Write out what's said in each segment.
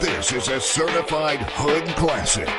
This is a certified hood classic.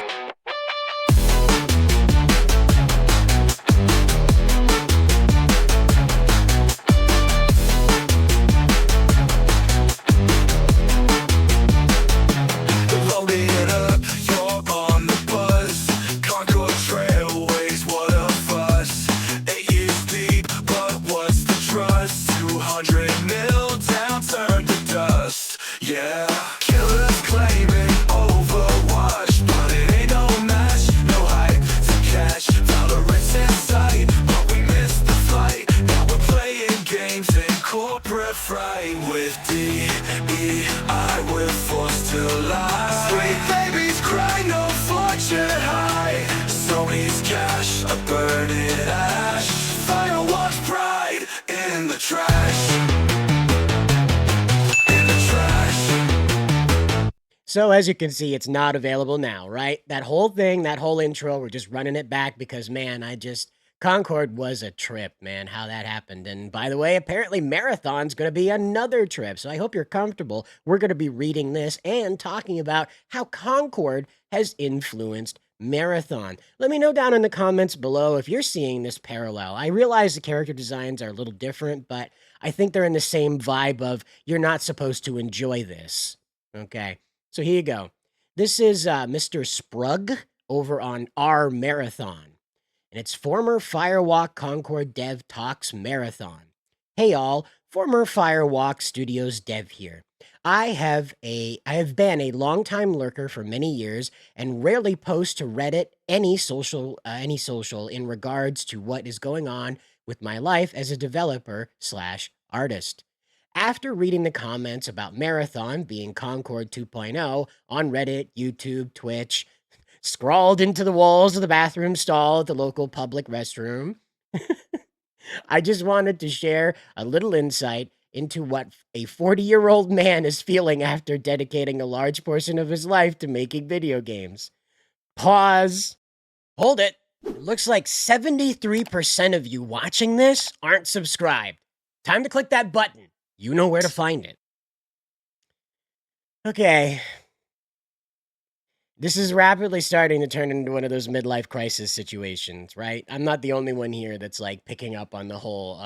Load it up, you're on the bus. Concord trailways, what a fuss. 8 years deep, but what's the trust? 200 mil down, turned to dust. Yeah, killers claiming Overwatch, but it ain't no match. No hype to catch. Valorant's in sight, but we missed the flight. Now we're playing games in corporate fright. With DEI, we're forced to lie. Sweet babies cry, no fortune high. Sony's cash, a burning ash. Firewalks pride in the trash. In the trash. So as you can see, it's not available now, right? That whole thing, that whole intro, we're just running it back because, man, Concord was a trip, man, how that happened. And by the way, apparently Marathon's going to be another trip. So I hope you're comfortable. We're going to be reading this and talking about how Concord has influenced Marathon. Let me know down in the comments below if you're seeing this parallel. I realize the character designs are a little different, but I think they're in the same vibe of you're not supposed to enjoy this. Okay, so here you go. This is Mr. Sprug over on our Marathon. And it's former Firewalk Concord Dev Talks Marathon. Hey all, former Firewalk Studios dev here. I have been a longtime lurker for many years and rarely post to Reddit any social in regards to what is going on with my life as a developer/artist. After reading the comments about Marathon being Concord 2.0 on Reddit, YouTube, Twitch, scrawled into the walls of the bathroom stall at the local public restroom, I just wanted to share a little insight into what a 40-year-old man is feeling after dedicating a large portion of his life to making video games. Pause. Hold it. It looks like 73% of you watching this aren't subscribed. Time to click that button. You know where to find it. Okay. This is rapidly starting to turn into one of those midlife crisis situations, right? I'm not the only one here that's like picking up on the whole,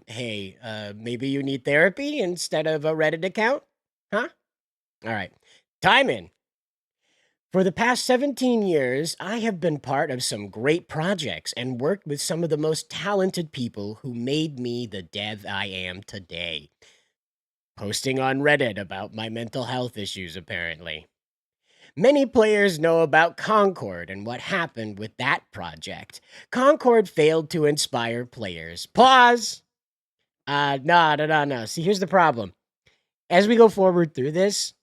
hey, maybe you need therapy instead of a Reddit account? Huh? All right. Time in. For the past 17 years, I have been part of some great projects and worked with some of the most talented people who made me the dev I am today. Posting on Reddit about my mental health issues, apparently. Many players know about Concord and what happened with that project. Concord failed to inspire players. Pause! No. See, here's the problem. As we go forward through this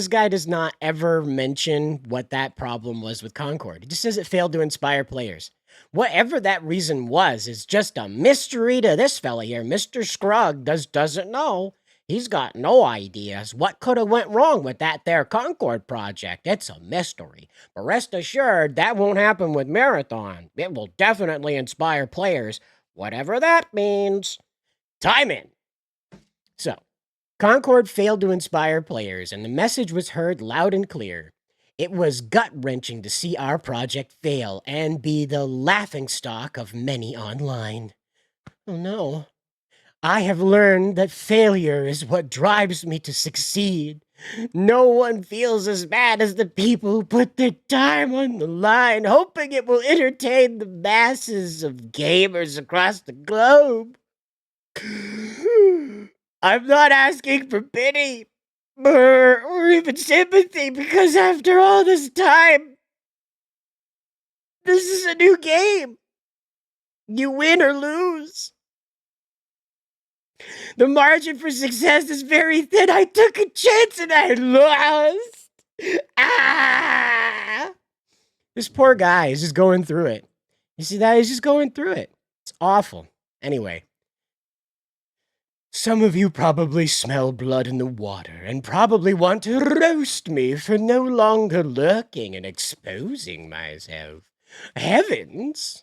guy does not ever mention what that problem was with Concord. He just says it failed to inspire players. Whatever that reason was is just a mystery to this fella here. Mr. Scrugg doesn't know. He's got no ideas what could have went wrong with that there Concord project. It's a mystery. But rest assured, that won't happen with Marathon. It will definitely inspire players, whatever that means. Time in. So, Concord failed to inspire players, and the message was heard loud and clear. It was gut-wrenching to see our project fail and be the laughingstock of many online. Oh no. I have learned that failure is what drives me to succeed. No one feels as bad as the people who put their time on the line, hoping it will entertain the masses of gamers across the globe. I'm not asking for pity or even sympathy, because after all this time, this is a new game. You win or lose. The margin for success is very thin. I took a chance and I lost. This poor guy is just going through it. You see that? He's just going through it. It's awful. Anyway. Some of you probably smell blood in the water and probably want to roast me for no longer lurking and exposing myself. Heavens!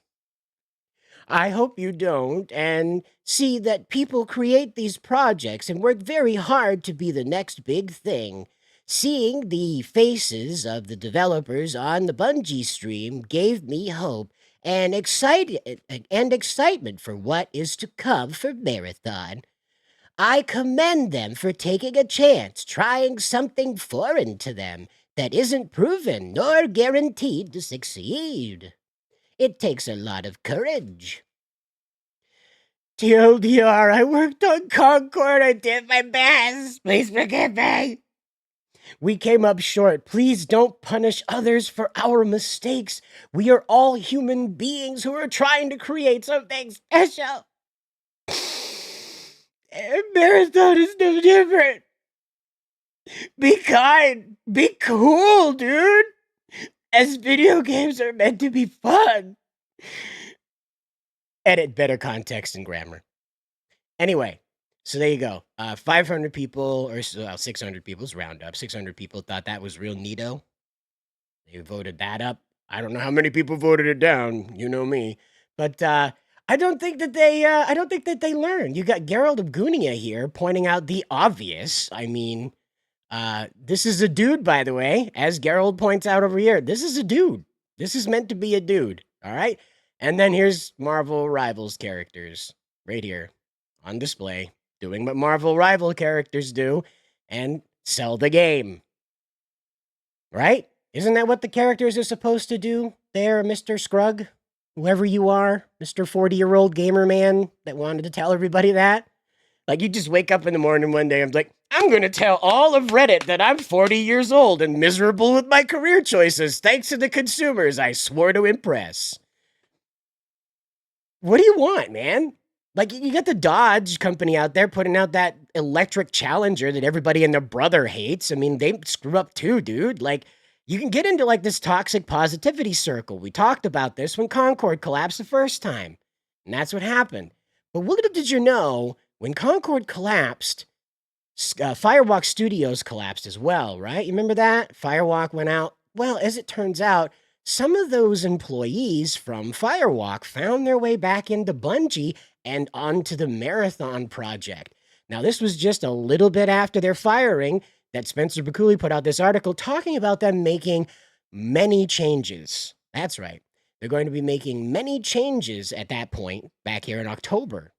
I hope you don't, and see that people create these projects and work very hard to be the next big thing. Seeing the faces of the developers on the Bungie stream gave me hope and excitement for what is to come for Marathon. I commend them for taking a chance, trying something foreign to them that isn't proven nor guaranteed to succeed. It takes a lot of courage. TLDR, I worked on Concord. I did my best. Please forgive me. We came up short. Please don't punish others for our mistakes. We are all human beings who are trying to create something special. And Marathon is no different. Be kind. Be cool, dude. As video games are meant to be fun. Edit better context and grammar. Anyway, so there you go. 500 people, or 600 people's round up. 600 people thought that was real neato. They voted that up. I don't know how many people voted it down. You know me. But I don't think that they learned. You got Geralt of Gunia here pointing out the obvious. I mean, this is a dude, by the way, as Geralt points out over here. This is a dude. This is meant to be a dude. All right. And then here's Marvel Rivals characters right here on display, doing what Marvel Rival characters do and sell the game. Right? Isn't that what the characters are supposed to do there, Mr. Scrugg? Whoever you are, Mr. 40-year-old gamer man that wanted to tell everybody that? Like, you just wake up in the morning one day and be like, I'm going to tell all of Reddit that I'm 40 years old and miserable with my career choices thanks to the consumers I swore to impress. What do you want, man? Like, you got the Dodge company out there putting out that electric Challenger that everybody and their brother hates. I mean, they screw up too, dude. Like, you can get into, like, this toxic positivity circle. We talked about this when Concord collapsed the first time. And that's what happened. But little did you know, when Concord collapsed, Firewalk Studios collapsed as well, right? You remember that? Firewalk went out. Well, as it turns out, some of those employees from Firewalk found their way back into Bungie and onto the Marathon project. Now, this was just a little bit after their firing that Spencer Bakuli put out this article talking about them making many changes. That's right. They're going to be making many changes at that point back here in October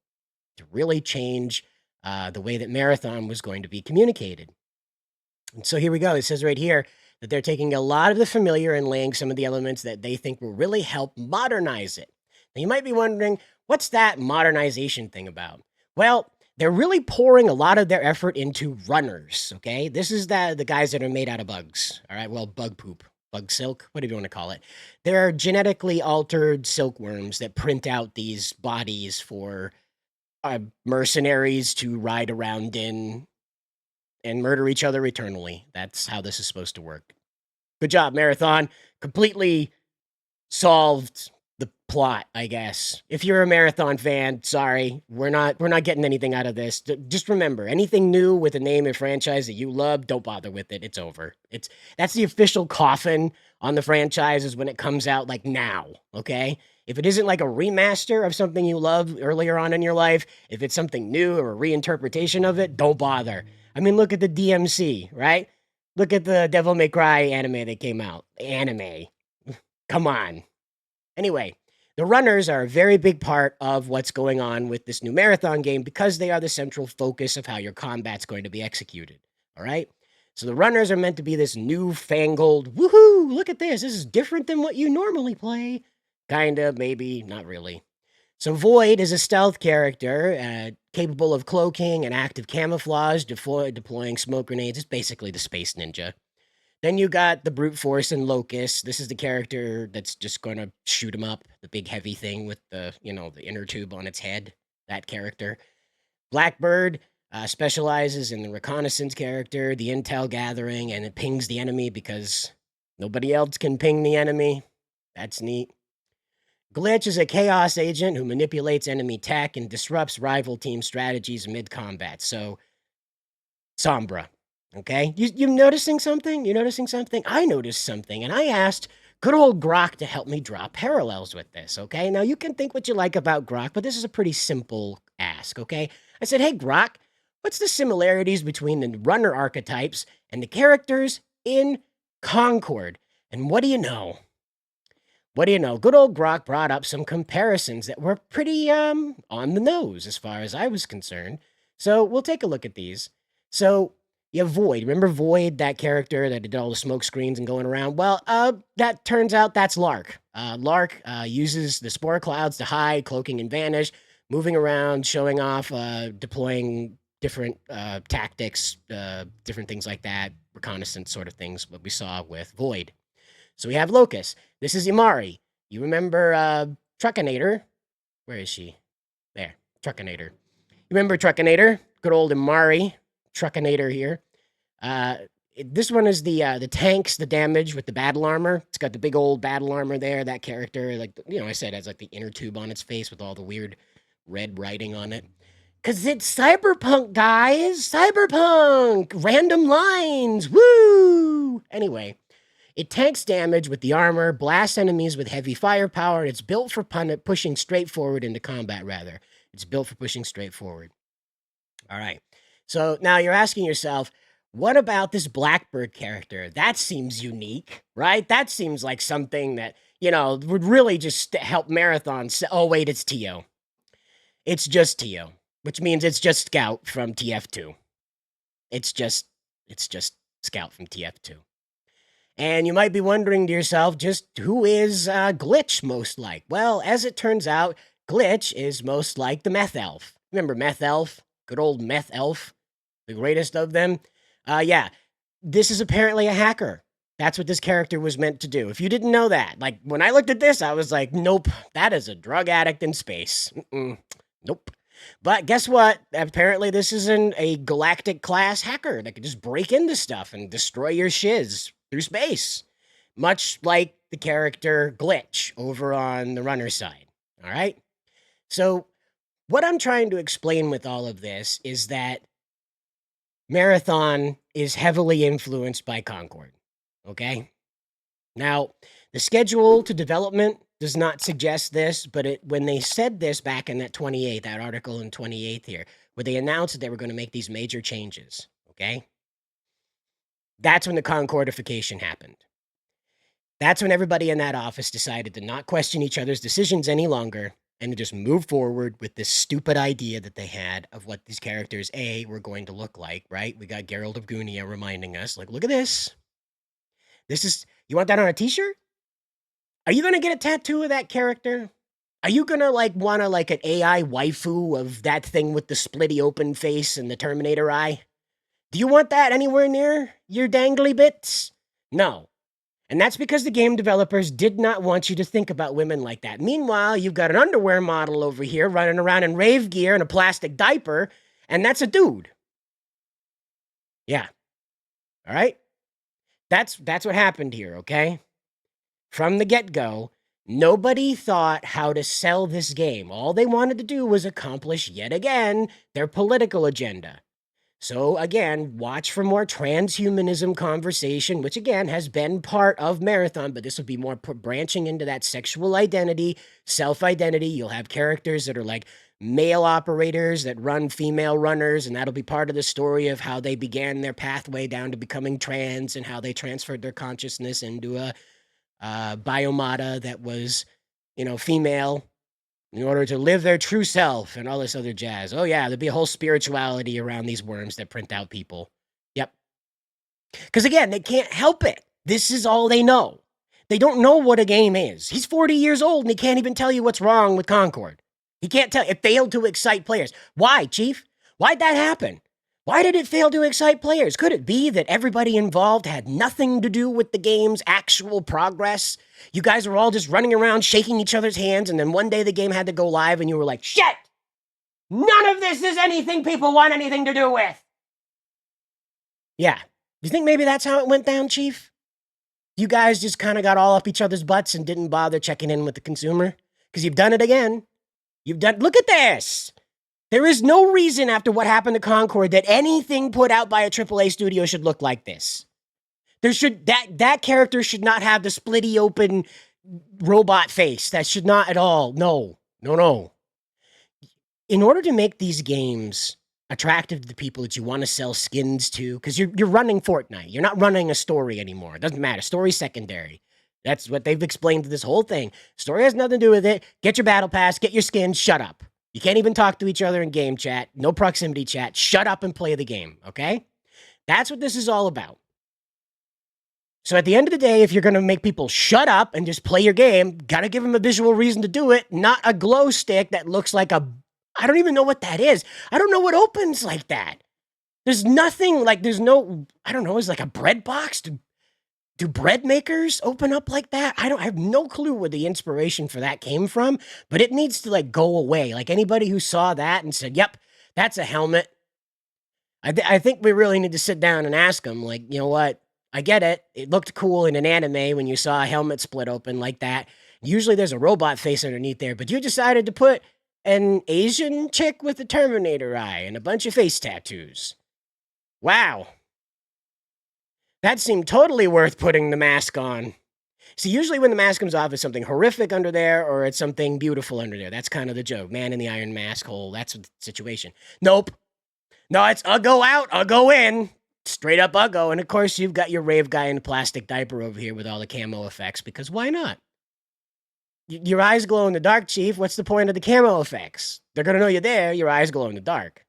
to really change the way that Marathon was going to be communicated. And so here we go. It says right here that they're taking a lot of the familiar and laying some of the elements that they think will really help modernize it. Now, you might be wondering, what's that modernization thing about? Well, they're really pouring a lot of their effort into runners, okay? This is the guys that are made out of bugs, all right? Well, bug poop, bug silk, whatever you want to call it. They're genetically altered silkworms that print out these bodies for mercenaries to ride around in and murder each other eternally. That's how this is supposed to work. Good job, Marathon. Completely solved the plot, I guess. If you're a Marathon fan, sorry, we're not getting anything out of this. Just remember, anything new with a name and franchise that you love, don't bother with it. It's over. That's the official coffin on the franchise is when it comes out, like, now, okay? If it isn't like a remaster of something you loved earlier on in your life, if it's something new or a reinterpretation of it, don't bother. I mean, look at the DMC, right? Look at the Devil May Cry anime that came out. Anime. Come on. Anyway, the runners are a very big part of what's going on with this new Marathon game because they are the central focus of how your combat's going to be executed. All right? So the runners are meant to be this newfangled, woohoo, look at this. This is different than what you normally play. Kinda, maybe, not really. So Void is a stealth character, capable of cloaking and active camouflage, deploying smoke grenades. It's basically the Space Ninja. Then you got the Brute Force and Locust. This is the character that's just going to shoot him up, the big heavy thing with the inner tube on its head, that character. Blackbird specializes in the reconnaissance character, the intel gathering, and it pings the enemy because nobody else can ping the enemy. That's neat. Glitch is a chaos agent who manipulates enemy tech and disrupts rival team strategies mid-combat. So, Sombra, okay? You noticing something? You noticing something? I noticed something, and I asked good old Grok to help me draw parallels with this, okay? Now, you can think what you like about Grok, but this is a pretty simple ask, okay? I said, hey, Grok, What's the similarities between the runner archetypes and the characters in Concord? And what do you know? What do you know? Good old Grok brought up some comparisons that were pretty on the nose as far as I was concerned. So we'll take a look at these. So you have Void. Remember Void, that character that did all the smoke screens and going around? Well, that turns out that's Lark. Lark uses the spore clouds to hide, cloaking and vanish, moving around, showing off, deploying different tactics, different things like that, reconnaissance sort of things, what we saw with Void. So we have Locust. This is Imari. You remember Truckinator? Where is she? There, Truckinator. You remember Truckinator? Good old Imari. Truckinator here. This one is the tanks, the damage with the battle armor. It's got the big old battle armor there. That character, like, I said, has like the inner tube on its face with all the weird red writing on it. Cause it's cyberpunk, guys. Cyberpunk. Random lines. Woo. Anyway. It tanks damage with the armor, blasts enemies with heavy firepower, and it's built for pushing straight forward into combat, rather. It's built for pushing straight forward. All right. So now you're asking yourself, what about this Blackbird character? That seems unique, right? That seems like something that, would really just help Marathon. Oh, wait, it's Tio. It's just Tio, which means it's just Scout from TF2. It's just Scout from TF2. And you might be wondering to yourself, just who is Glitch most like? Well, as it turns out, Glitch is most like the Meth Elf. Remember Meth Elf? Good old Meth Elf, the greatest of them. Yeah, this is apparently a hacker. That's what this character was meant to do. If you didn't know that, like when I looked at this, I was like, nope, that is a drug addict in space. Nope. But guess what? Apparently this is a galactic class hacker that can just break into stuff and destroy your shiz through space. Much like the character Glitch over on the runner side. All right? So what I'm trying to explain with all of this is that Marathon is heavily influenced by Concord. Okay? Now, the schedule to development does not suggest this, but when they said this back in that article in 28th here, where they announced that they were going to make these major changes, okay? That's when the Concordification happened. That's when everybody in that office decided to not question each other's decisions any longer and to just move forward with this stupid idea that they had of what these characters, were going to look like, right? We got Geralt of Gunia reminding us, like, look at this. You want that on a t-shirt? Are you going to get a tattoo of that character? Are you going to, want an AI waifu of that thing with the splitty open face and the Terminator eye? Do you want that anywhere near your dangly bits? No. And that's because the game developers did not want you to think about women like that. Meanwhile, you've got an underwear model over here running around in rave gear and a plastic diaper, and that's a dude. Yeah. All right? That's what happened here, okay? From the get-go, nobody thought how to sell this game. All they wanted to do was accomplish, yet again, their political agenda. So again, watch for more transhumanism conversation, which again has been part of Marathon, but this will be more branching into that sexual identity, self-identity. You'll have characters that are like male operators that run female runners, and that'll be part of the story of how they began their pathway down to becoming trans and how they transferred their consciousness into a biomata that was, female in order to live their true self and all this other jazz. Oh yeah, there'll be a whole spirituality around these worms that print out people. Yep. Because again, they can't help it. This is all they know. They don't know what a game is. He's 40 years old and he can't even tell you what's wrong with Concord. He can't tell. It failed to excite players. Why, Chief? Why'd that happen? Why did it fail to excite players? Could it be that everybody involved had nothing to do with the game's actual progress? You guys were all just running around shaking each other's hands, and then one day the game had to go live, and you were like, shit! None of this is anything people want anything to do with! Yeah. Do you think maybe that's how it went down, Chief? You guys just kind of got all up each other's butts and didn't bother checking in with the consumer? Because you've done it again. Look at this! There is no reason after what happened to Concord that anything put out by a AAA studio should look like this. That character should not have the splitty open robot face. That should not at all. No. In order to make these games, attractive to the people that you want to sell skins to, because you're running Fortnite. You're not running a story anymore. It doesn't matter. Story's secondary. That's what they've explained to this whole thing. Story has nothing to do with it. Get your battle pass, get your skins, shut up. You can't even talk to each other in game chat. No proximity chat. Shut up and play the game, okay? That's what this is all about. So at the end of the day, if you're going to make people shut up and just play your game, got to give them a visual reason to do it, not a glow stick that looks like a... I don't even know what that is. I don't know what opens like that. There's nothing, like, there's no... I don't know, is like a bread box? Do bread makers open up like that? I have no clue where the inspiration for that came from, but it needs to, like, go away. Like, anybody who saw that and said, yep, that's a helmet. I think we really need to sit down and ask them, like, you know what? I get it. It looked cool in an anime when you saw a helmet split open like that. Usually there's a robot face underneath there, but you decided to put an Asian chick with a Terminator eye and a bunch of face tattoos. Wow. That seemed totally worth putting the mask on. See, usually when the mask comes off, it's something horrific under there or it's something beautiful under there. That's kind of the joke. Man in the iron mask hole. That's the situation. Nope. No, it's go out, go in. Straight up Uggo. And of course, you've got your rave guy in a plastic diaper over here with all the camo effects, because why not? Your eyes glow in the dark, Chief. What's the point of the camo effects? They're going to know you're there. Your eyes glow in the dark.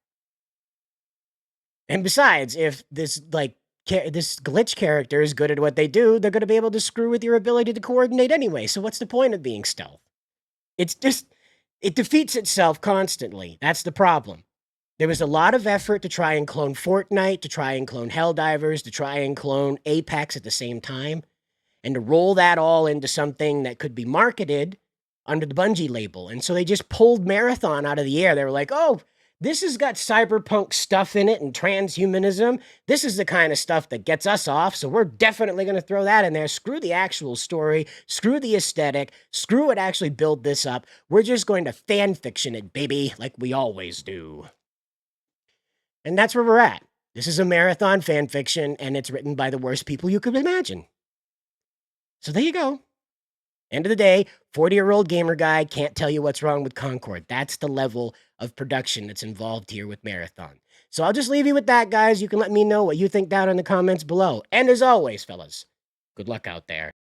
And besides, if this, like, this glitch character is good at what they do, they're going to be able to screw with your ability to coordinate anyway. So what's the point of being stealth? It's just, it defeats itself constantly. That's the problem. There was a lot of effort to try and clone Fortnite, to try and clone Helldivers, to try and clone Apex at the same time, and to roll that all into something that could be marketed under the Bungie label. And so they just pulled Marathon out of the air. They were like, oh, this has got cyberpunk stuff in it and transhumanism. This is the kind of stuff that gets us off, so we're definitely going to throw that in there. Screw the actual story. Screw the aesthetic. Screw it actually build this up. We're just going to fan fiction it, baby, like we always do. And that's where we're at. This is a Marathon fan fiction, and it's written by the worst people you could imagine. So there you go. End of the day, 40-year-old gamer guy can't tell you what's wrong with Concord. That's the level of production that's involved here with Marathon. So I'll just leave you with that, guys. You can let me know what you think down in the comments below. And as always, fellas, good luck out there.